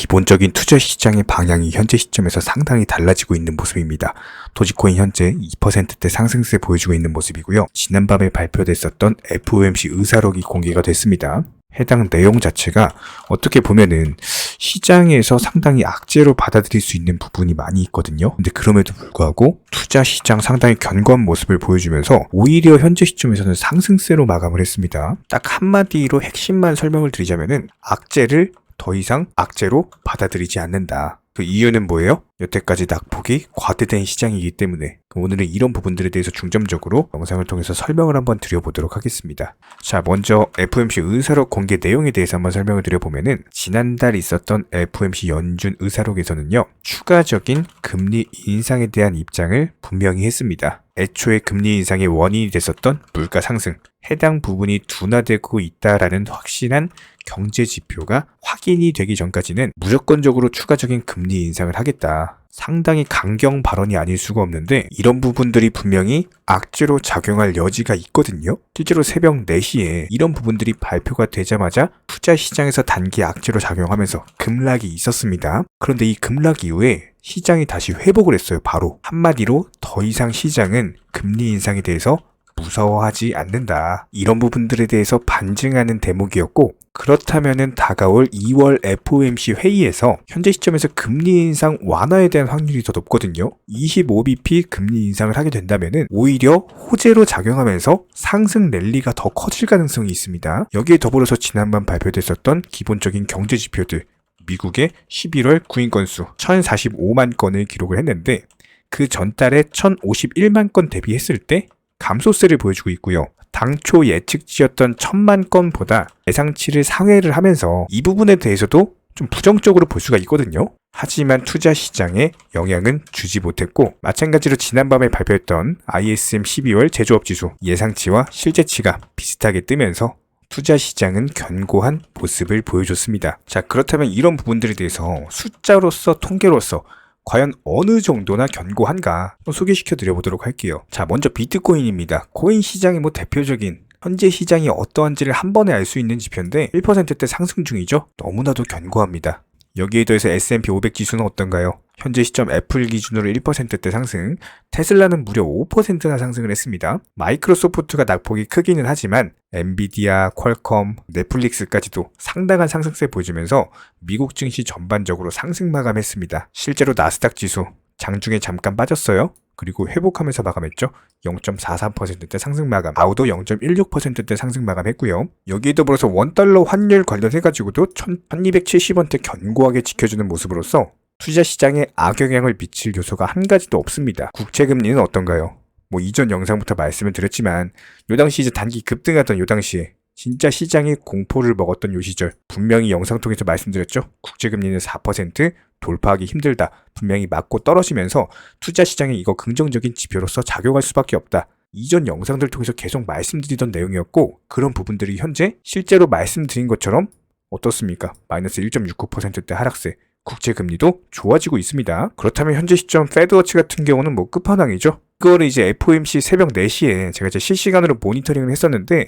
기본적인 투자 시장의 방향이 현재 시점에서 상당히 달라지고 있는 모습입니다. 도지코인 현재 2%대 상승세 보여주고 있는 모습이고요. 지난밤에 발표됐었던 FOMC 의사록이 공개가 됐습니다. 해당 내용 자체가 어떻게 보면은 시장에서 상당히 악재로 받아들일 수 있는 부분이 많이 있거든요. 근데 그럼에도 불구하고 투자 시장 상당히 견고한 모습을 보여주면서 오히려 현재 시점에서는 상승세로 마감을 했습니다. 딱 한마디로 핵심만 설명을 드리자면은 악재를 더 이상 악재로 받아들이지 않는다. 그 이유는 뭐예요? 여태까지 낙폭이 과대된 시장이기 때문에 오늘은 이런 부분들에 대해서 중점적으로 영상을 통해서 설명을 한번 드려보도록 하겠습니다. 자, 먼저 FOMC 의사록 공개 내용에 대해서 한번 설명을 드려보면은 지난달 있었던 FOMC 연준 의사록에서는요, 추가적인 금리 인상에 대한 입장을 분명히 했습니다. 애초에 금리 인상의 원인이 됐었던 물가 상승, 해당 부분이 둔화되고 있다라는 확실한 경제 지표가 확인이 되기 전까지는 무조건적으로 추가적인 금리 인상을 하겠다. 상당히 강경 발언이 아닐 수가 없는데 이런 부분들이 분명히 악재로 작용할 여지가 있거든요. 실제로 새벽 4시에 이런 부분들이 발표가 되자마자 투자 시장에서 단기 악재로 작용하면서 급락이 있었습니다. 그런데 이 급락 이후에 시장이 다시 회복을 했어요. 바로 한마디로 더 이상 시장은 금리 인상에 대해서 무서워하지 않는다. 이런 부분들에 대해서 반증하는 대목이었고, 그렇다면은 다가올 2월 FOMC 회의에서 현재 시점에서 금리 인상 완화에 대한 확률이 더 높거든요. 25bp 금리 인상을 하게 된다면은 오히려 호재로 작용하면서 상승 랠리가 더 커질 가능성이 있습니다. 여기에 더불어서 지난번 발표됐었던 기본적인 경제 지표들, 미국의 11월 구인 건수 1045만 건을 기록을 했는데 그 전달에 1051만 건 대비했을 때 감소세를 보여주고 있고요. 당초 예측치였던 1000만 건보다 예상치를 상회를 하면서 이 부분에 대해서도 좀 부정적으로 볼 수가 있거든요. 하지만 투자 시장에 영향은 주지 못했고, 마찬가지로 지난밤에 발표했던 ISM 12월 제조업 지수 예상치와 실제치가 비슷하게 뜨면서 투자 시장은 견고한 모습을 보여줬습니다. 자, 그렇다면 이런 부분들에 대해서 숫자로서 통계로서 과연 어느 정도나 견고한가 소개시켜 드려보도록 할게요. 자, 먼저 비트코인입니다. 코인 시장의 대표적인 현재 시장이 어떠한지를 한 번에 알 수 있는 지표인데 1%대 상승 중이죠. 너무나도 견고합니다. 여기에 더해서 S&P 500 지수는 어떤가요? 현재 시점 애플 기준으로 1%대 상승, 테슬라는 무려 5%나 상승을 했습니다. 마이크로소프트가 낙폭이 크기는 하지만 엔비디아, 퀄컴, 넷플릭스까지도 상당한 상승세 보여주면서 미국 증시 전반적으로 상승 마감했습니다. 실제로 나스닥 지수 장중에 잠깐 빠졌어요. 그리고 회복하면서 마감했죠. 0.43%대 상승 마감, 다우도 0.16%대 상승 마감했고요. 여기에 더불어서 원달러 환율 관련해가지고도 1270원대 견고하게 지켜주는 모습으로서 투자 시장에 악영향을 미칠 요소가 한 가지도 없습니다. 국채금리는 어떤가요? 이전 영상부터 말씀을 드렸지만 요 당시 이제 단기 급등하던 요 당시에 진짜 시장이 공포를 먹었던 요 시절 분명히 영상 통해서 말씀드렸죠. 국채금리는 4% 돌파하기 힘들다. 분명히 맞고 떨어지면서 투자 시장에 이거 긍정적인 지표로서 작용할 수밖에 없다. 이전 영상들 통해서 계속 말씀드리던 내용이었고, 그런 부분들이 현재 실제로 말씀드린 것처럼 어떻습니까? 마이너스 1.69%대 하락세, 국채금리도 좋아지고 있습니다. 그렇다면 현재 시점 패드워치 같은 경우는 끝판왕이죠. 그거를 이제 FOMC 새벽 4시에 제가 이제 실시간으로 모니터링을 했었는데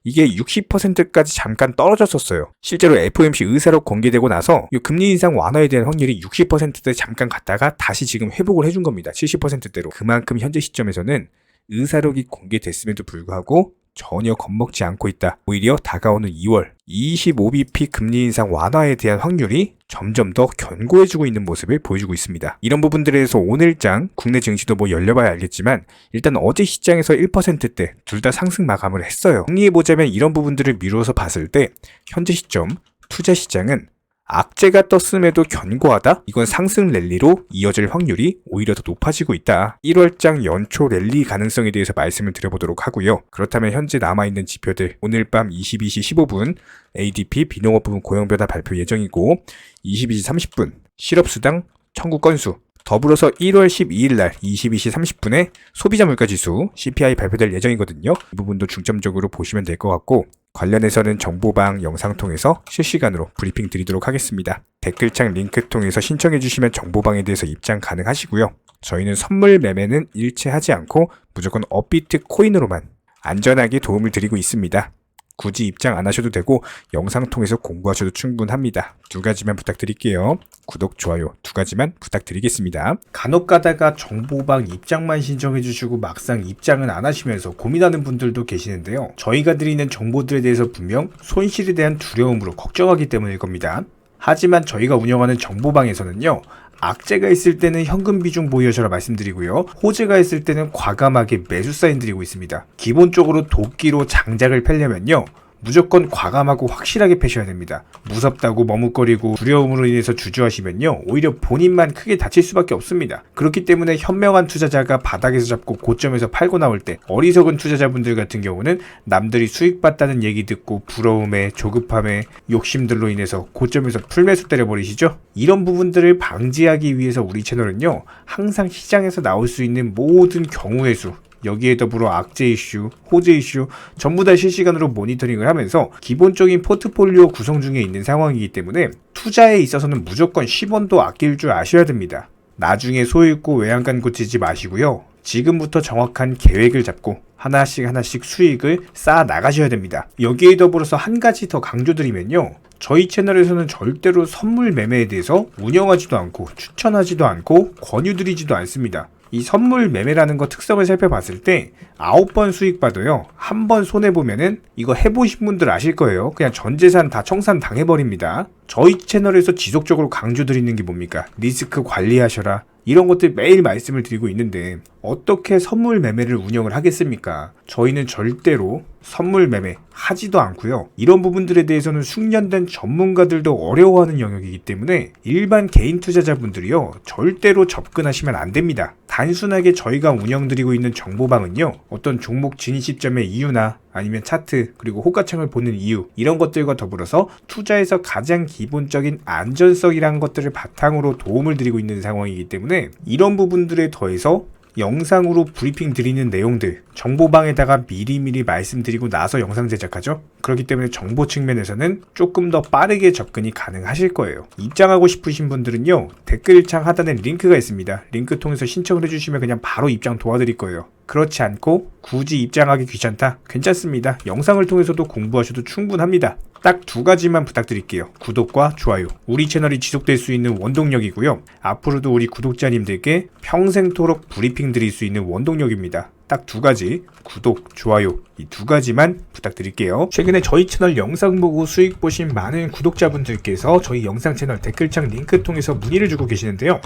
이게 60%까지 잠깐 떨어졌었어요. 실제로 FOMC 의사록 공개되고 나서 이 금리 인상 완화에 대한 확률이 60%대 잠깐 갔다가 다시 지금 회복을 해준 겁니다. 70%대로. 그만큼 현재 시점에서는 의사록이 공개됐음에도 불구하고 전혀 겁먹지 않고 있다. 오히려 다가오는 2월 25bp 금리 인상 완화에 대한 확률이 점점 더 견고해지고 있는 모습을 보여주고 있습니다. 이런 부분들에 대해서 오늘장 국내 증시도 열려봐야 알겠지만 일단 어제 시장에서 1%대 둘 다 상승 마감을 했어요. 정리해보자면 이런 부분들을 미루어서 봤을 때 현재 시점 투자 시장은 악재가 떴음에도 견고하다? 이건 상승 랠리로 이어질 확률이 오히려 더 높아지고 있다. 1월장 연초 랠리 가능성에 대해서 말씀을 드려보도록 하고요. 그렇다면 현재 남아있는 지표들 오늘 밤 22시 15분 ADP 비농업 부문 고용변화 발표 예정이고 22시 30분 실업수당 청구 건수, 더불어서 1월 12일 날 22시 30분에 소비자 물가지수 CPI 발표될 예정이거든요. 이 부분도 중점적으로 보시면 될 것 같고, 관련해서는 정보방 영상 통해서 실시간으로 브리핑 드리도록 하겠습니다. 댓글창 링크 통해서 신청해 주시면 정보방에 대해서 입장 가능하시고요. 저희는 선물 매매는 일체 하지 않고 무조건 업비트 코인으로만 안전하게 도움을 드리고 있습니다. 굳이 입장 안 하셔도 되고 영상 통해서 공부하셔도 충분합니다. 두 가지만 부탁드릴게요. 구독, 좋아요 두 가지만 부탁드리겠습니다. 간혹 가다가 정보방 입장만 신청해 주시고 막상 입장은 안 하시면서 고민하는 분들도 계시는데요. 저희가 드리는 정보들에 대해서 분명 손실에 대한 두려움으로 걱정하기 때문일 겁니다. 하지만 저희가 운영하는 정보방에서는요, 악재가 있을 때는 현금 비중 보유하셔라 말씀드리고요, 호재가 있을 때는 과감하게 매수 사인 드리고 있습니다. 기본적으로 도끼로 장작을 펴려면요, 무조건 과감하고 확실하게 패셔야 됩니다. 무섭다고 머뭇거리고 두려움으로 인해서 주저하시면요, 오히려 본인만 크게 다칠 수밖에 없습니다. 그렇기 때문에 현명한 투자자가 바닥에서 잡고 고점에서 팔고 나올 때, 어리석은 투자자분들 같은 경우는 남들이 수익 봤다는 얘기 듣고 부러움에, 조급함에, 욕심들로 인해서 고점에서 풀매수 때려버리시죠? 이런 부분들을 방지하기 위해서 우리 채널은요, 항상 시장에서 나올 수 있는 모든 경우의 수, 여기에 더불어 악재 이슈, 호재 이슈 전부 다 실시간으로 모니터링을 하면서 기본적인 포트폴리오 구성 중에 있는 상황이기 때문에 투자에 있어서는 무조건 10원도 아낄 줄 아셔야 됩니다. 나중에 소잃고 외양간 고치지 마시고요. 지금부터 정확한 계획을 잡고 하나씩 수익을 쌓아 나가셔야 됩니다. 여기에 더불어서 한 가지 더 강조드리면요, 저희 채널에서는 절대로 선물 매매에 대해서 운영하지도 않고 추천하지도 않고 권유드리지도 않습니다. 이 선물 매매라는 거 특성을 살펴봤을 때 9번 수익 봐도요, 한 번 손해보면은 이거 해보신 분들 아실 거예요. 그냥 전 재산 다 청산 당해버립니다. 저희 채널에서 지속적으로 강조드리는 게 뭡니까? 리스크 관리하셔라. 이런 것들 매일 말씀을 드리고 있는데 어떻게 선물 매매를 운영을 하겠습니까? 저희는 절대로 선물 매매 하지도 않고요. 이런 부분들에 대해서는 숙련된 전문가들도 어려워하는 영역이기 때문에 일반 개인 투자자분들이요, 절대로 접근하시면 안 됩니다. 단순하게 저희가 운영드리고 있는 정보방은요, 어떤 종목 진입 시점의 이유나 아니면 차트, 그리고 호가창을 보는 이유, 이런 것들과 더불어서 투자에서 가장 기본적인 안전성이라는 것들을 바탕으로 도움을 드리고 있는 상황이기 때문에 이런 부분들에 더해서 영상으로 브리핑 드리는 내용들, 정보방에다가 미리미리 말씀드리고 나서 영상 제작하죠. 그렇기 때문에 정보 측면에서는 조금 더 빠르게 접근이 가능하실 거예요. 입장하고 싶으신 분들은요, 댓글창 하단에 링크가 있습니다. 링크 통해서 신청을 해주시면 그냥 바로 입장 도와드릴 거예요. 그렇지 않고 굳이 입장하기 귀찮다? 괜찮습니다. 영상을 통해서도 공부하셔도 충분합니다. 딱 두 가지만 부탁드릴게요. 구독과 좋아요. 우리 채널이 지속될 수 있는 원동력이고요. 앞으로도 우리 구독자님들께 평생토록 브리핑 드릴 수 있는 원동력입니다. 딱 두 가지, 구독, 좋아요, 이 두 가지만 부탁드릴게요. 최근에 저희 채널 영상 보고 수익 보신 많은 구독자분들께서 저희 영상 채널 댓글창 링크 통해서 문의를 주고 계시는데요.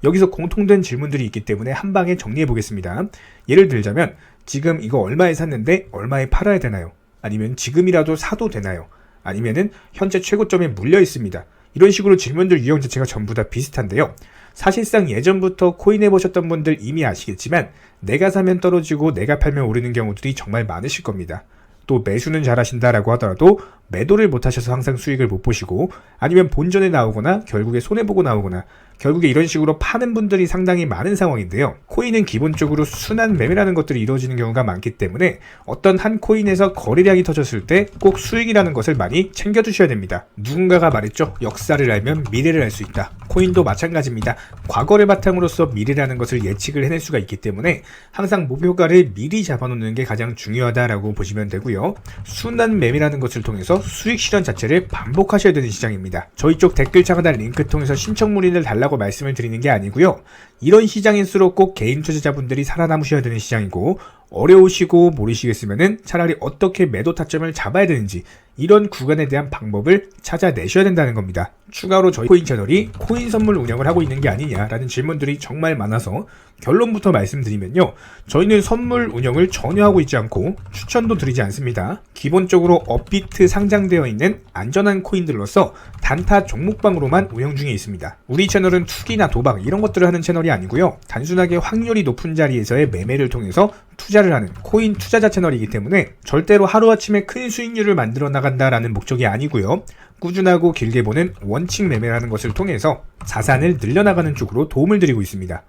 여기서 공통된 질문들이 있기 때문에 한 방에 정리해 보겠습니다. 예를 들자면, 지금 이거 얼마에 샀는데 얼마에 팔아야 되나요? 아니면 지금이라도 사도 되나요? 아니면은 현재 최고점에 물려 있습니다. 이런 식으로 질문들 유형 자체가 전부 다 비슷한데요. 사실상 예전부터 코인 해보셨던 분들 이미 아시겠지만, 내가 사면 떨어지고 내가 팔면 오르는 경우들이 정말 많으실 겁니다. 또 매수는 잘하신다라고 하더라도 매도를 못하셔서 항상 수익을 못 보시고, 아니면 본전에 나오거나 결국에 손해보고 나오거나, 결국에 이런 식으로 파는 분들이 상당히 많은 상황인데요. 코인은 기본적으로 순환 매매라는 것들이 이루어지는 경우가 많기 때문에 어떤 한 코인에서 거래량이 터졌을 때 꼭 수익이라는 것을 많이 챙겨두셔야 됩니다. 누군가가 말했죠. 역사를 알면 미래를 알 수 있다. 코인도 마찬가지입니다. 과거를 바탕으로서 미래라는 것을 예측을 해낼 수가 있기 때문에 항상 목표가를 미리 잡아놓는 게 가장 중요하다라고 보시면 되고요. 순환 매매라는 것을 통해서 수익 실현 자체를 반복하셔야 되는 시장입니다. 저희 쪽 댓글창 하단 링크 통해서 신청 문의를 달라고 말씀을 드리는 게 아니고요. 이런 시장일수록 꼭 개인 투자자분들이 살아남으셔야 되는 시장이고, 어려우시고 모르시겠으면은 차라리 어떻게 매도 타점을 잡아야 되는지 이런 구간에 대한 방법을 찾아내셔야 된다는 겁니다. 추가로 저희 코인 채널이 코인 선물 운영을 하고 있는 게 아니냐라는 질문들이 정말 많아서 결론부터 말씀드리면요. 저희는 선물 운영을 전혀 하고 있지 않고 추천도 드리지 않습니다. 기본적으로 업비트 상장되어 있는 안전한 코인들로서 단타 종목방으로만 운영 중에 있습니다. 우리 채널은 투기나 도박 이런 것들을 하는 채널이 아니고요. 단순하게 확률이 높은 자리에서의 매매를 통해서 투자를 하는 코인 투자자 채널이기 때문에 절대로 하루아침에 큰 수익률을 만들어 나간다라는 목적이 아니고요. 꾸준하고 길게 보는 원칙 매매라는 것을 통해서 자산을 늘려나가는 쪽으로 도움을 드리고 있습니다.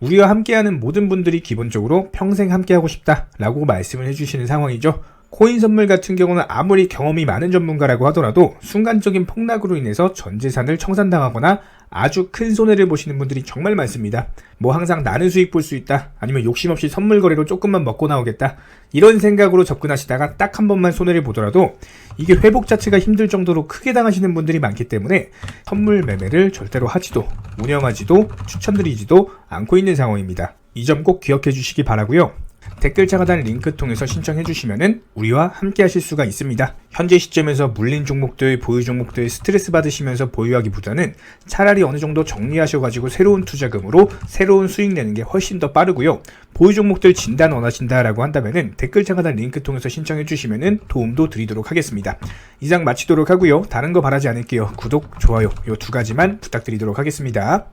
우리와 함께하는 모든 분들이 기본적으로 평생 함께하고 싶다라고 말씀을 해주시는 상황이죠. 코인 선물 같은 경우는 아무리 경험이 많은 전문가라고 하더라도 순간적인 폭락으로 인해서 전 재산을 청산당하거나 아주 큰 손해를 보시는 분들이 정말 많습니다. 뭐 항상 나는 수익 볼 수 있다, 아니면 욕심 없이 선물 거래로 조금만 먹고 나오겠다, 이런 생각으로 접근하시다가 딱 한 번만 손해를 보더라도 이게 회복 자체가 힘들 정도로 크게 당하시는 분들이 많기 때문에 선물 매매를 절대로 하지도 운영하지도 추천드리지도 않고 있는 상황입니다. 이 점 꼭 기억해 주시기 바라고요. 댓글창 하단 링크 통해서 신청해 주시면은 우리와 함께 하실 수가 있습니다. 현재 시점에서 물린 종목들, 보유 종목들 스트레스 받으시면서 보유하기보다는 차라리 어느 정도 정리하셔가지고 새로운 투자금으로 새로운 수익 내는 게 훨씬 더 빠르고요. 보유 종목들 진단 원하신다라고 한다면은 댓글창 하단 링크 통해서 신청해 주시면은 도움도 드리도록 하겠습니다. 이상 마치도록 하고요. 다른 거 바라지 않을게요. 구독, 좋아요 요 두 가지만 부탁드리도록 하겠습니다.